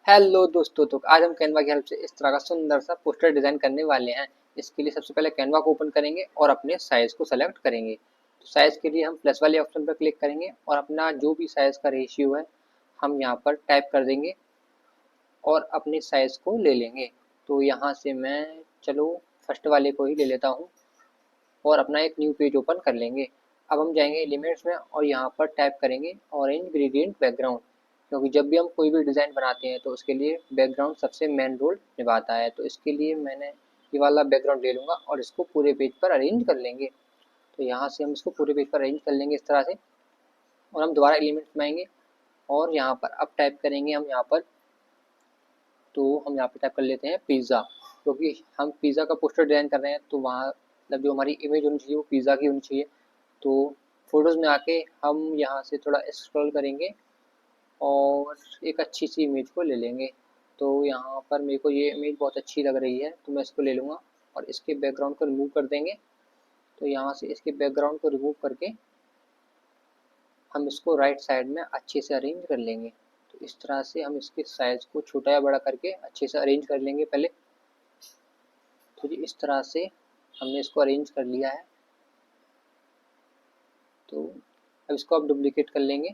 Hello दोस्तों, तो आज हम कैनवा की हेल्प से इस तरह का सुंदर सा पोस्टर डिजाइन करने वाले हैं। इसके लिए सबसे पहले कैनवा को ओपन करेंगे और अपने साइज को सेलेक्ट करेंगे। तो साइज के लिए हम प्लस वाले ऑप्शन पर क्लिक करेंगे और अपना जो भी साइज का रेशियो है हम यहाँ पर टाइप कर देंगे और अपने साइज को ले लेंगे। तो यहाँ से मैं चलो फर्स्ट वाले को ही ले लेता हूँ और अपना एक न्यू पेज ओपन कर लेंगे। अब हम जाएंगे एलिमेंट्स में और यहाँ पर टाइप करेंगे ऑरेंज ग्रेडियंट बैकग्राउंड, क्योंकि जब भी हम कोई भी डिज़ाइन बनाते हैं तो उसके लिए बैकग्राउंड सबसे मेन रोल निभाता है। तो इसके लिए मैंने ये वाला बैकग्राउंड ले लूँगा और इसको पूरे पेज पर अरेंज कर लेंगे। तो यहाँ से हम इसको पूरे पेज पर अरेंज कर लेंगे इस तरह से। और हम दोबारा एलिमेंट्स में आएंगे और यहाँ पर अब टाइप करेंगे हम यहाँ पर, तो हम यहाँ पे टाइप कर लेते हैं पिज़्ज़ा, क्योंकि हम पिज़्ज़ा का पोस्टर डिज़ाइन कर रहे हैं तो वहाँ मतलब जो हमारी इमेज होनी चाहिए वो पिज़्ज़ा की होनी चाहिए। तो फोटोज़ में आके हम यहाँ से थोड़ा स्क्रॉल करेंगे और एक अच्छी सी इमेज को ले लेंगे। तो यहाँ पर मेरे को ये इमेज बहुत अच्छी लग रही है तो मैं इसको ले लूँगा और इसके बैकग्राउंड को रिमूव कर देंगे। तो यहाँ से इसके बैकग्राउंड को रिमूव करके हम इसको राइट साइड में अच्छे से अरेंज कर लेंगे। तो इस तरह से हम इसके साइज़ को छोटा या बड़ा करके अच्छे से अरेंज कर लेंगे पहले। तो जी इस तरह से हमने इसको अरेंज कर लिया है। तो अब इसको आप डुप्लिकेट कर लेंगे,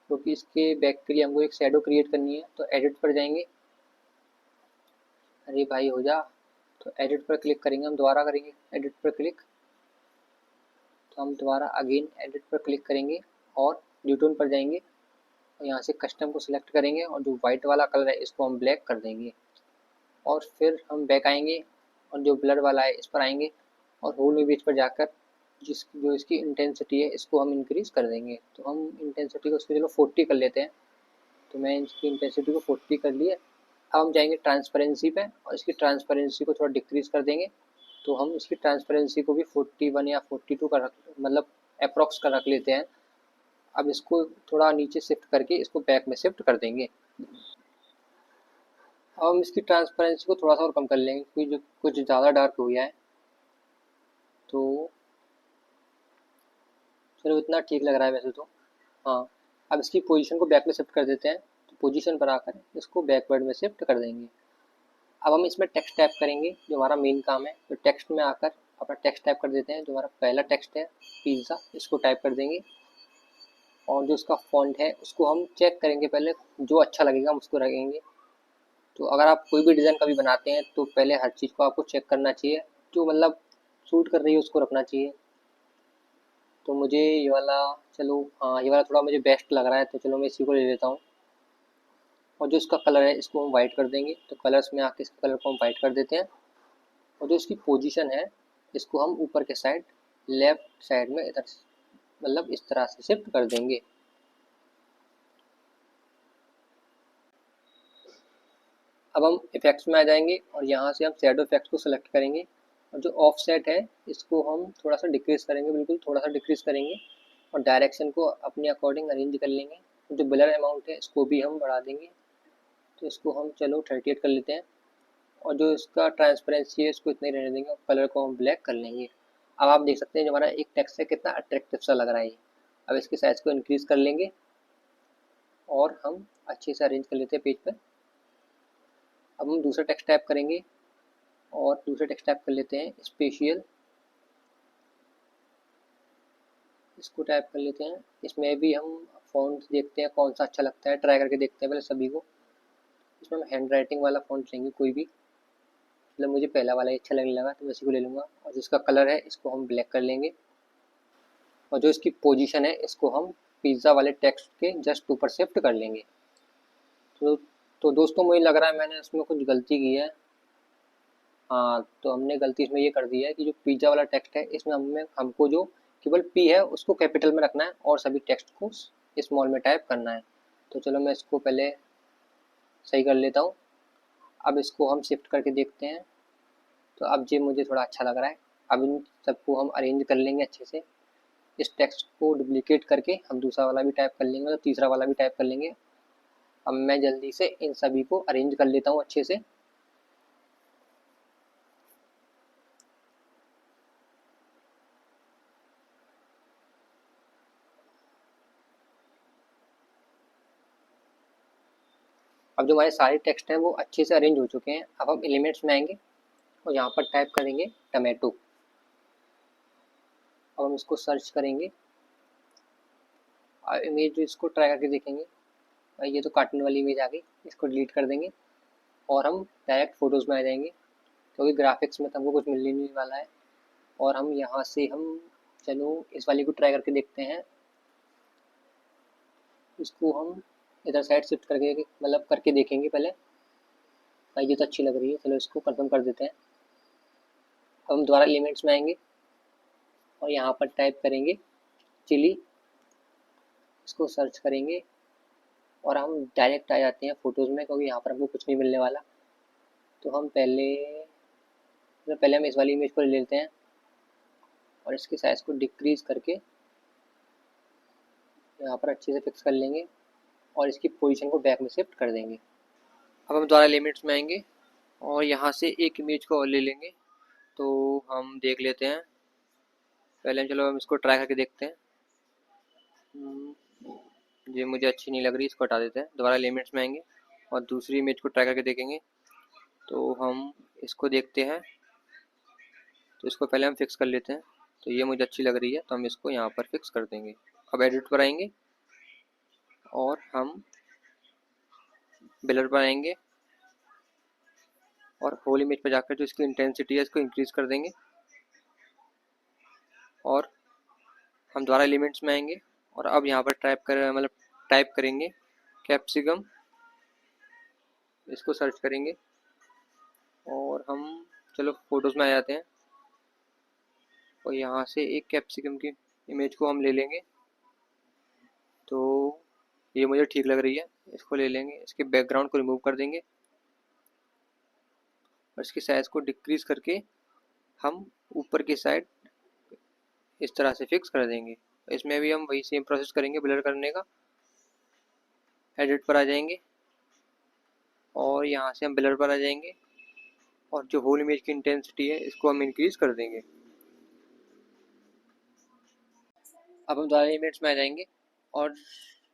क्योंकि इसके बैक के लिए हमको एक शैडो क्रिएट करनी है। तो एडिट पर जाएंगे, अरे भाई हो जा। तो एडिट पर क्लिक करेंगे, हम दोबारा करेंगे एडिट पर क्लिक। तो हम दोबारा अगेन एडिट पर क्लिक करेंगे और ड्यूटोन पर जाएंगे और यहाँ से कस्टम को सिलेक्ट करेंगे और जो वाइट वाला कलर है इसको हम ब्लैक कर देंगे। और फिर हम बैक आएंगे और जो ब्लर वाला है इस पर आएंगे और होल इमेज पर जाकर जो इसकी इंटेंसिटी है इसको हम इंक्रीज़ कर देंगे। तो हम इंटेंसिटी को इसको चलो 40 कर लेते हैं। तो मैं इसकी इंटेंसिटी को 40 कर लिए। अब हम जाएंगे ट्रांसपेरेंसी पे और इसकी ट्रांसपेरेंसी को थोड़ा डिक्रीज़ कर देंगे। तो हम इसकी ट्रांसपेरेंसी को भी 41 या 42 का रख मतलब अप्रॉक्स का रख लेते हैं। अब इसको थोड़ा नीचे शिफ्ट करके इसको बैक में शिफ्ट कर देंगे। अब हम इसकी ट्रांसपेरेंसी को थोड़ा सा और कम कर लेंगे क्योंकि जो कुछ ज़्यादा डार्क हो गया है। तो चलो इतना ठीक लग रहा है वैसे तो। हाँ, अब इसकी पोजीशन को बैक में शिफ्ट कर देते हैं। तो पोजीशन पर आकर इसको बैकवर्ड में शिफ्ट कर देंगे। अब हम इसमें टेक्स्ट टाइप करेंगे जो हमारा मेन काम है। तो टेक्स्ट में आकर अपना टेक्स्ट टाइप कर देते हैं। जो हमारा पहला टेक्स्ट है पिज़्ज़ा, इसको टाइप कर देंगे और जो इसका फॉन्ट है उसको हम चेक करेंगे पहले, जो अच्छा लगेगा हम उसको रखेंगे। तो अगर आप कोई भी डिज़ाइन कभी बनाते हैं तो पहले हर चीज़ को आपको चेक करना चाहिए, जो मतलब सूट कर रही है उसको रखना चाहिए। तो मुझे ये वाला, चलो हाँ ये वाला थोड़ा मुझे बेस्ट लग रहा है तो चलो मैं इसी को ले लेता हूँ। और जो इसका कलर है इसको हम वाइट कर देंगे। तो कलर्स में आके इसके कलर को हम वाइट कर देते हैं। और जो इसकी पोजीशन है इसको हम ऊपर के साइड लेफ्ट साइड में इधर मतलब इस तरह से शिफ्ट कर देंगे। अब हम इफेक्ट्स में आ जाएंगे और यहाँ से हम शैडो इफेक्ट्स को सिलेक्ट करेंगे और जो ऑफ सेट है इसको हम थोड़ा सा डिक्रीज करेंगे, बिल्कुल थोड़ा सा डिक्रीज करेंगे और डायरेक्शन को अपने अकॉर्डिंग अरेंज कर लेंगे। जो ब्लर अमाउंट है इसको भी हम बढ़ा देंगे। तो इसको हम चलो 38 कर लेते हैं और जो इसका ट्रांसपेरेंसी है इसको इतना ही रहने देंगे और कलर को हम ब्लैक कर लेंगे। अब आप देख सकते हैं जो हमारा एक टेक्स्ट है कितना अट्रैक्टिव सा लग रहा है। अब इसकी साइज़ को इंक्रीज़ कर लेंगे और हम अच्छे से अरेंज कर लेते हैं पेज पर। अब हम दूसरा टेक्स्ट टाइप करेंगे और दूसरा टेक्स्ट टाइप कर लेते हैं स्पेशियल, इसको टाइप कर लेते हैं। इसमें भी हम फ़ॉन्ट देखते हैं कौन सा अच्छा लगता है, ट्राई करके देखते हैं पहले सभी को। इसमें हम हैंड राइटिंग वाला फ़ॉन्ट लेंगे कोई भी, मतलब मुझे पहला वाला ही अच्छा लगने लगा तो मैं इसी को ले लूँगा। और जिसका कलर है इसको हम ब्लैक कर लेंगे और जो इसकी पोजीशन है इसको हम पिज़्ज़ा वाले टेक्स्ट के जस्ट ऊपर शिफ्ट कर लेंगे। तो तो दोस्तों मुझे लग रहा है मैंने इसमें कुछ गलती की है। हाँ, तो हमने गलती इसमें ये कर दी है कि जो पिज़्ज़ा वाला टेक्स्ट है इसमें हमको जो केवल पी है उसको कैपिटल में रखना है और सभी टेक्स्ट को स्मॉल में टाइप करना है। तो चलो मैं इसको पहले सही कर लेता हूँ। अब इसको हम शिफ्ट करके देखते हैं। तो अब ये मुझे थोड़ा अच्छा लग रहा है। अब इन सबको हम अरेंज कर लेंगे अच्छे से। इस टेक्स्ट को डुप्लीकेट करके हम दूसरा वाला भी टाइप कर लेंगे और तीसरा वाला भी टाइप कर लेंगे। अब मैं जल्दी से इन सभी को अरेंज कर लेता हूँ अच्छे से। अब अब जो हमारे सारे टेक्स्ट हैं वो अच्छे से अरेंज हो चुके हैं। अब हम एलिमेंट्स में आएंगे और यहाँ पर टाइप करेंगे टमेटो। अब हम इसको सर्च करेंगे, इमेज इसको ट्राई करके देखेंगे। ये तो कार्टून वाली इमेज आ गई, इसको डिलीट कर देंगे और हम डायरेक्ट फ़ोटोज़ में आ जाएंगे, क्योंकि ग्राफिक्स में तो हमको कुछ मिलने नहीं वाला है। और हम यहाँ से हम चलो इस वाली को ट्राई करके देखते हैं। इसको हम इधर साइड शिफ्ट करके मतलब करके देखेंगे पहले। भाई ये तो अच्छी लग रही है, चलो इसको कंफर्म कर देते हैं। अब हम दोबारा एलिमेंट्स में आएंगे और यहाँ पर टाइप करेंगे चिली, इसको सर्च करेंगे और हम डायरेक्ट आ जाते हैं फ़ोटोज़ में, क्योंकि यहाँ पर हमको कुछ नहीं मिलने वाला। तो हम पहले हम इस वाली इमेज को ले लेते हैं और इसके साइज़ को डिक्रीज़ करके यहाँ पर अच्छे से फिक्स कर लेंगे और इसकी पोजीशन को बैक में शिफ्ट कर देंगे। अब हम दोबारा एलिमेंट्स में आएंगे और यहाँ से एक इमेज को और ले लेंगे। तो हम देख लेते हैं पहले, चलो हम इसको ट्राई करके देखते हैं। ये मुझे अच्छी नहीं लग रही, इसको हटा देते हैं। दोबारा एलिमेंट्स में आएंगे और दूसरी इमेज को ट्राई करके देखेंगे। तो हम इसको देखते हैं, तो इसको पहले हम फिक्स कर लेते हैं। तो ये मुझे अच्छी लग रही है, तो हम इसको यहाँ पर फिक्स कर देंगे। अब एडिट पर आएंगे और हम ब्लर पर आएंगे और होल इमेज पर जाकर जो इसकी इंटेंसिटी है इसको इंक्रीज़ कर देंगे। और हम दोबारा एलिमेंट्स में आएंगे और अब यहाँ पर टाइप करेंगे कैप्सिकम, इसको सर्च करेंगे और हम चलो फ़ोटोज़ में आ जाते हैं और यहाँ से एक कैप्सिकम की इमेज को हम ले लेंगे। तो ये मुझे ठीक लग रही है, इसको ले लेंगे, इसके बैकग्राउंड को रिमूव कर देंगे और इसकी साइज़ को डिक्रीज़ करके हम ऊपर की साइड इस तरह से फिक्स कर देंगे। इसमें भी हम वही सेम प्रोसेस करेंगे ब्लर करने का। एडिट पर आ जाएंगे और यहाँ से हम ब्लर पर आ जाएंगे और जो होल इमेज की इंटेंसिटी है इसको हम इंक्रीज़ कर देंगे। अब हम दोबारा इमेज में आ जाएंगे और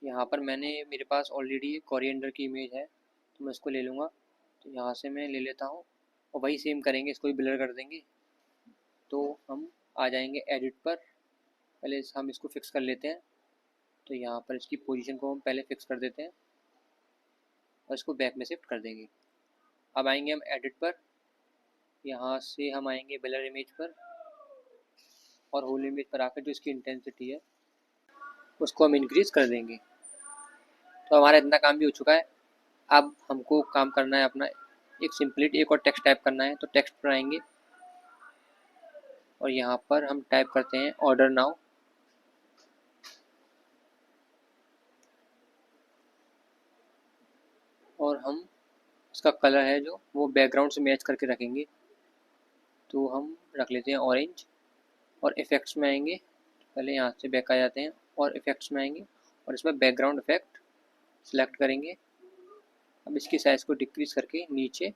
यहाँ पर मेरे पास ऑलरेडी कोरिएंडर की इमेज है, तो मैं इसको ले लूँगा। तो यहाँ से मैं ले लेता हूँ और वही सेम करेंगे, इसको भी ब्लर कर देंगे। तो हम आ जाएंगे एडिट पर, पहले हम इसको फिक्स कर लेते हैं। तो यहाँ पर इसकी पोजीशन को हम पहले फिक्स कर देते हैं और इसको बैक में शिफ्ट कर देंगे। अब आएंगे हम एडिट पर, यहाँ से हम आएंगे ब्लर इमेज पर और होल इमेज पर आकर जो इसकी इंटेंसिटी है उसको हम इंक्रीज़ कर देंगे। तो हमारा इतना काम भी हो चुका है। अब हमको काम करना है अपना एक और टेक्स्ट टाइप करना है। तो टेक्स्ट पर आएंगे और यहाँ पर हम टाइप करते हैं ऑर्डर नाउ। और हम इसका कलर है जो वो बैकग्राउंड से मैच करके रखेंगे। तो हम रख लेते हैं ऑरेंज और इफ़ेक्ट्स में आएंगे, पहले यहाँ से बैक आ जाते हैं और इफ़ेक्ट्स में आएंगे और इसमें बैकग्राउंड इफ़ेक्ट सेलेक्ट करेंगे। अब इसकी साइज़ को डिक्रीज़ करके नीचे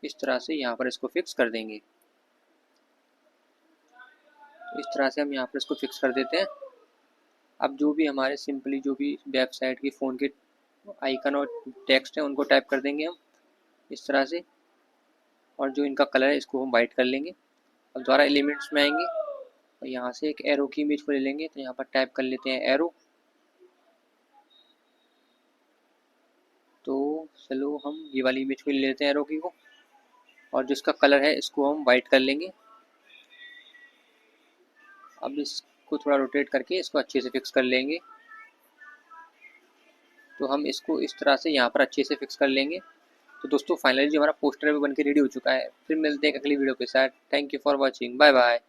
इस तरह से यहाँ पर इसको फिक्स कर देंगे। तो इस तरह से हम यहाँ पर इसको फिक्स कर देते हैं। अब जो भी हमारे सिंपली जो भी वेबसाइट की फ़ोन के आइकन और टेक्स्ट हैं उनको टाइप कर देंगे हम इस तरह से, और जो इनका कलर है इसको हम वाइट कर लेंगे। अब दोबारा एलिमेंट्स में आएंगे और यहाँ से एक एरो की इमेज को ले लेंगे। तो यहाँ पर टाइप कर लेते हैं एरो। तो चलो हम ये वाली इमेज को ले लेते हैं एरो की को, और जो इसका कलर है इसको हम वाइट कर लेंगे। अब इसको थोड़ा रोटेट करके इसको अच्छे से फिक्स कर लेंगे। तो हम इसको इस तरह से यहाँ पर अच्छे से फिक्स कर लेंगे। तो दोस्तों फाइनली जो हमारा पोस्टर भी बन के रेडी हो चुका है। फिर मिलते हैं अगली वीडियो के साथ। Thank you for watching, bye bye.